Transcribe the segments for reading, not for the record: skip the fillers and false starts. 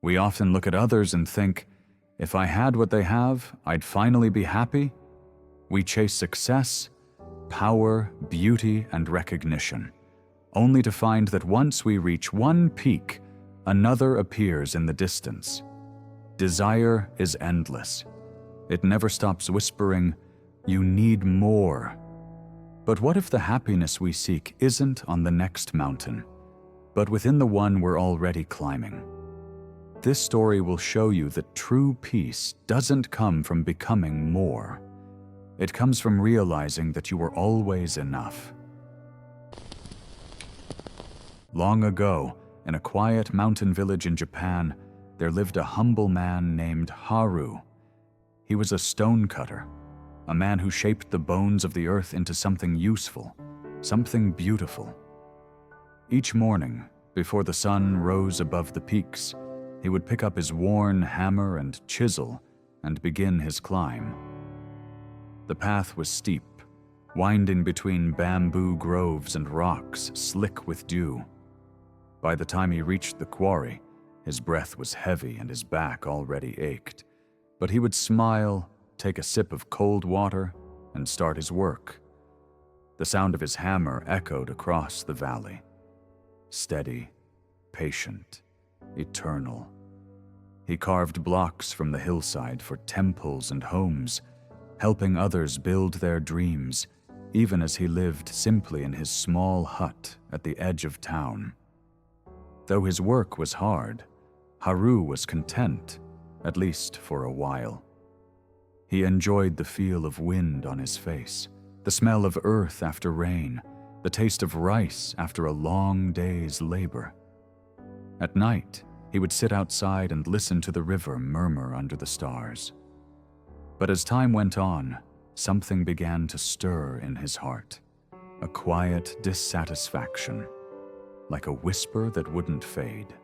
We often look at others and think, if I had what they have, I'd finally be happy. We chase success, power, beauty, and recognition, only to find that once we reach one peak, another appears in the distance. Desire is endless. It never stops whispering, "You need more." But what if the happiness we seek isn't on the next mountain, but within the one we're already climbing? This story will show you that true peace doesn't come from becoming more. It comes from realizing that you are always enough. Long ago, in a quiet mountain village in Japan, there lived a humble man named Haru. He was a stonecutter, a man who shaped the bones of the earth into something useful, something beautiful. Each morning, before the sun rose above the peaks, he would pick up his worn hammer and chisel and begin his climb. The path was steep, winding between bamboo groves and rocks slick with dew. By the time he reached the quarry, his breath was heavy and his back already ached. But he would smile, take a sip of cold water, and start his work. The sound of his hammer echoed across the valley. Steady, patient, eternal. He carved blocks from the hillside for temples and homes, helping others build their dreams, even as he lived simply in his small hut at the edge of town. Though his work was hard, Haru was content, at least for a while. He enjoyed the feel of wind on his face, the smell of earth after rain, the taste of rice after a long day's labor. At night, he would sit outside and listen to the river murmur under the stars. But as time went on, something began to stir in his heart, a quiet dissatisfaction, like a whisper that wouldn't fade.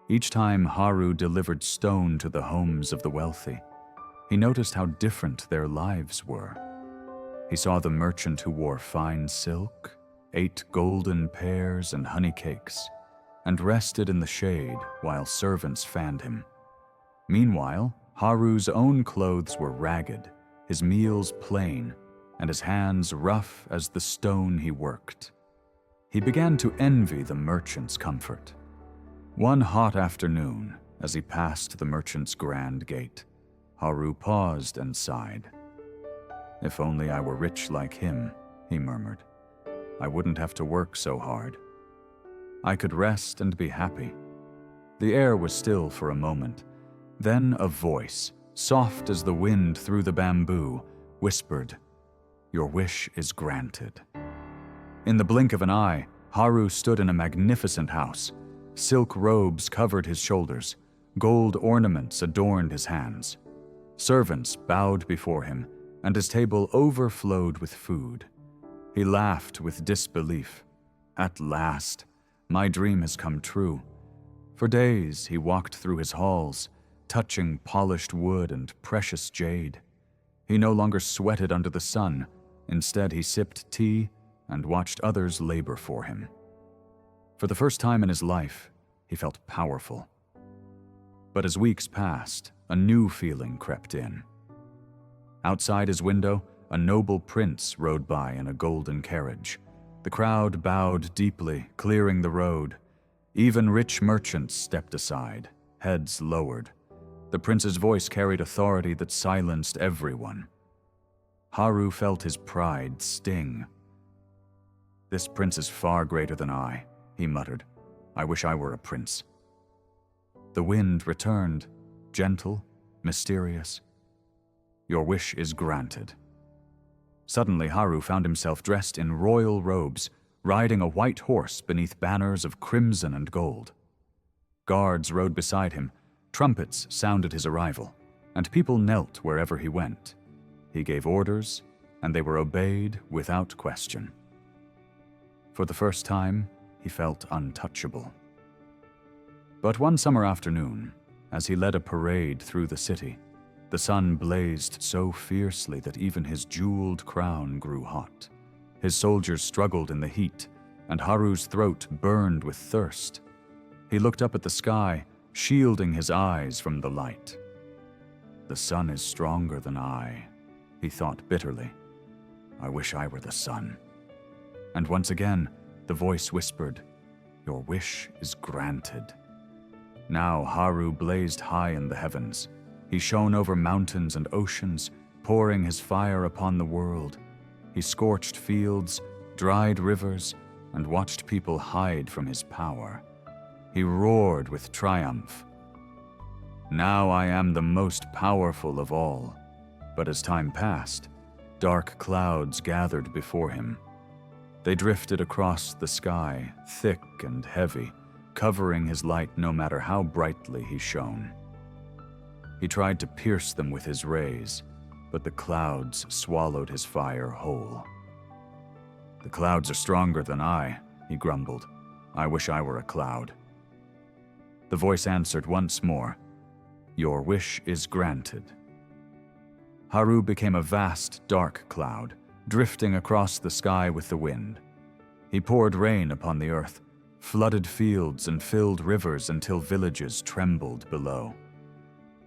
Each time Haru delivered stone to the homes of the wealthy, he noticed how different their lives were. He saw the merchant who wore fine silk, ate golden pears and honey cakes, and rested in the shade while servants fanned him. Meanwhile, Haru's own clothes were ragged, his meals plain, and his hands rough as the stone he worked. He began to envy the merchant's comfort. One hot afternoon, as he passed the merchant's grand gate, Haru paused and sighed. "If only I were rich like him," he murmured. "I wouldn't have to work so hard. I could rest and be happy." The air was still for a moment. Then a voice, soft as the wind through the bamboo, whispered, "Your wish is granted." In the blink of an eye, Haru stood in a magnificent house. Silk robes covered his shoulders. Gold ornaments adorned his hands. Servants bowed before him, and his table overflowed with food. He laughed with disbelief. "At last, my dream has come true." For days he walked through his halls, touching polished wood and precious jade. He no longer sweated under the sun. Instead, he sipped tea and watched others labor for him. For the first time in his life, he felt powerful. But as weeks passed, a new feeling crept in. Outside his window, a noble prince rode by in a golden carriage. The crowd bowed deeply, clearing the road. Even rich merchants stepped aside, heads lowered. The prince's voice carried authority that silenced everyone. Haru felt his pride sting. "This prince is far greater than I," he muttered. "I wish I were a prince." The wind returned, gentle, mysterious. "Your wish is granted." Suddenly, Haru found himself dressed in royal robes, riding a white horse beneath banners of crimson and gold. Guards rode beside him, trumpets sounded his arrival, and people knelt wherever he went. He gave orders, and they were obeyed without question. For the first time, he felt untouchable. But one summer afternoon, as he led a parade through the city, the sun blazed so fiercely that even his jeweled crown grew hot. His soldiers struggled in the heat, and Haru's throat burned with thirst. He looked up at the sky, shielding his eyes from the light. "The sun is stronger than I," he thought bitterly. "I wish I were the sun." And once again, the voice whispered, "Your wish is granted." Now Haru blazed high in the heavens. He shone over mountains and oceans, pouring his fire upon the world. He scorched fields, dried rivers, and watched people hide from his power. He roared with triumph. "Now I am the most powerful of all." But as time passed, dark clouds gathered before him. They drifted across the sky, thick and heavy, covering his light no matter how brightly he shone. He tried to pierce them with his rays, but the clouds swallowed his fire whole. "The clouds are stronger than I," he grumbled. "I wish I were a cloud." The voice answered once more, "Your wish is granted." Haru became a vast, dark cloud, drifting across the sky with the wind. He poured rain upon the earth, flooded fields and filled rivers until villages trembled below.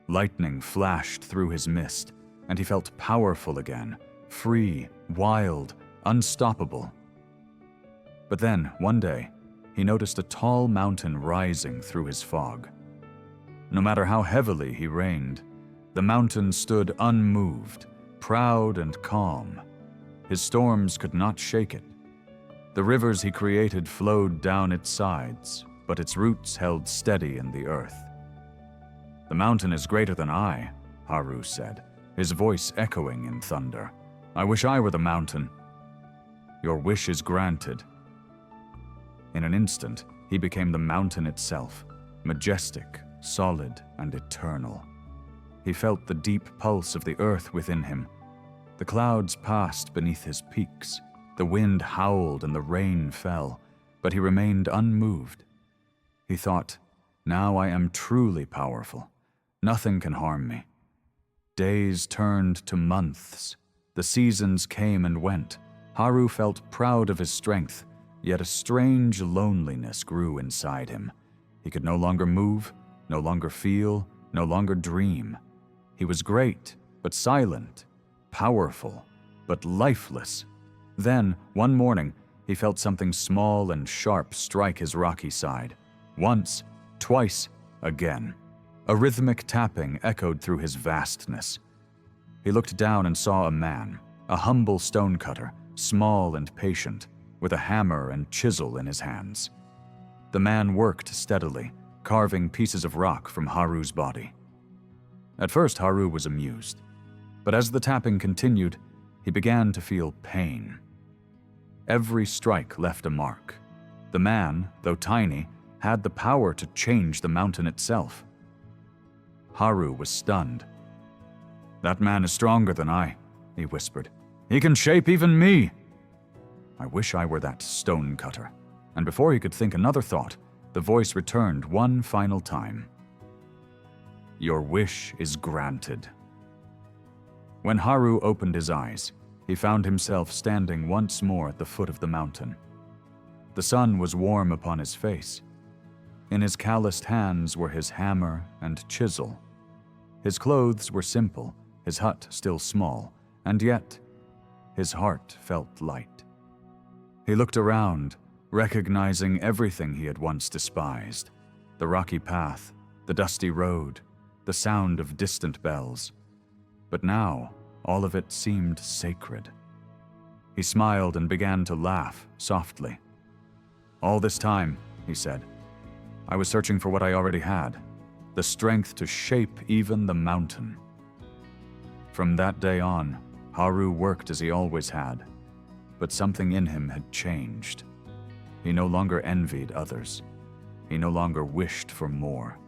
Lightning flashed through his mist, and he felt powerful again, free, wild, unstoppable. But then, one day, he noticed a tall mountain rising through his fog. No matter how heavily he rained, the mountain stood unmoved, proud and calm. His storms could not shake it. The rivers he created flowed down its sides, but its roots held steady in the earth. "The mountain is greater than I," Haru said, his voice echoing in thunder. "I wish I were the mountain." "Your wish is granted." In an instant, he became the mountain itself, majestic, solid, and eternal. He felt the deep pulse of the earth within him. The clouds passed beneath his peaks. The wind howled and the rain fell, but he remained unmoved. He thought, "Now I am truly powerful. Nothing can harm me." Days turned to months. The seasons came and went. Haru felt proud of his strength, yet a strange loneliness grew inside him. He could no longer move, no longer feel, no longer dream. He was great, but silent, powerful, but lifeless. Then, one morning, he felt something small and sharp strike his rocky side. Once, twice, again. A rhythmic tapping echoed through his vastness. He looked down and saw a man, a humble stonecutter, small and patient, with a hammer and chisel in his hands. The man worked steadily, carving pieces of rock from Haru's body. At first, Haru was amused, but as the tapping continued, he began to feel pain. Every strike left a mark. The man, though tiny, had the power to change the mountain itself. Haru was stunned. "That man is stronger than I," he whispered. "He can shape even me." "I wish I were that stonecutter." And before he could think another thought, the voice returned one final time. "Your wish is granted." When Haru opened his eyes, he found himself standing once more at the foot of the mountain. The sun was warm upon his face. In his calloused hands were his hammer and chisel. His clothes were simple, his hut still small, and yet his heart felt light. He looked around, recognizing everything he had once despised: the rocky path, the dusty road, the sound of distant bells. But now, all of it seemed sacred. He smiled and began to laugh softly. "All this time," he said, "I was searching for what I already had, the strength to shape even the mountain." From that day on, Haru worked as he always had, but something in him had changed. He no longer envied others. He no longer wished for more.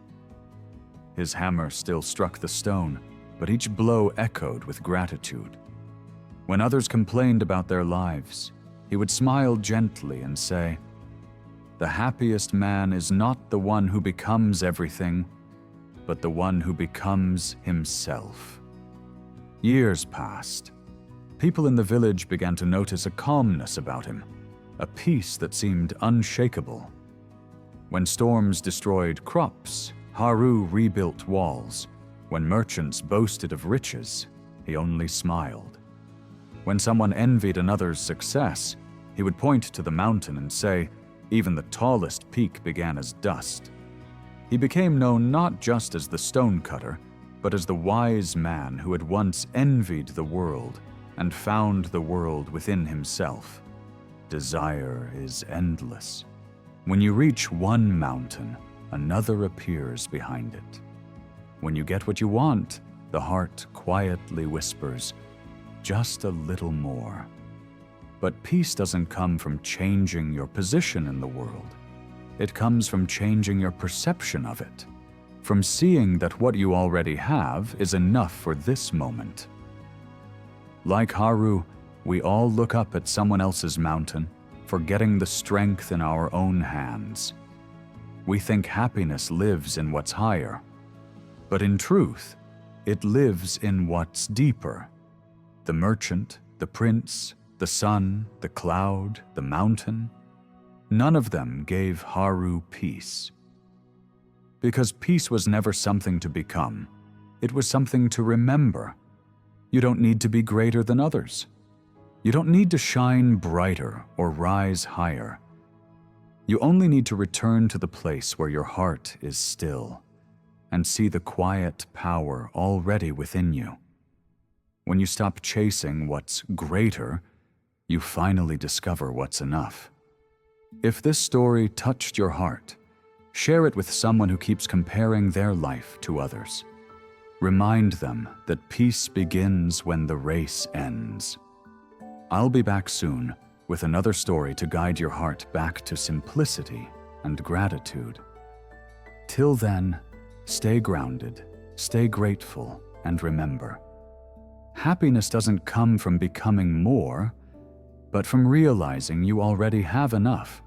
His hammer still struck the stone, but each blow echoed with gratitude. When others complained about their lives, he would smile gently and say, "The happiest man is not the one who becomes everything, but the one who becomes himself." Years passed. People in the village began to notice a calmness about him, a peace that seemed unshakable. When storms destroyed crops, Haru rebuilt walls. When merchants boasted of riches, he only smiled. When someone envied another's success, he would point to the mountain and say, "Even the tallest peak began as dust." He became known not just as the Stonecutter, but as the wise man who had once envied the world and found the world within himself. Desire is endless. When you reach one mountain, another appears behind it. When you get what you want, the heart quietly whispers, "Just a little more." But peace doesn't come from changing your position in the world. It comes from changing your perception of it, from seeing that what you already have is enough for this moment. Like Haru, we all look up at someone else's mountain, forgetting the strength in our own hands. We think happiness lives in what's higher, but in truth, it lives in what's deeper. The merchant, the prince, the sun, the cloud, the mountain, none of them gave Haru peace. Because peace was never something to become, it was something to remember. You don't need to be greater than others. You don't need to shine brighter or rise higher. You only need to return to the place where your heart is still and see the quiet power already within you. When you stop chasing what's greater, you finally discover what's enough. If this story touched your heart, share it with someone who keeps comparing their life to others. Remind them that peace begins when the race ends. I'll be back soon with another story to guide your heart back to simplicity and gratitude. Till then, stay grounded, stay grateful, and remember, happiness doesn't come from becoming more, but from realizing you already have enough.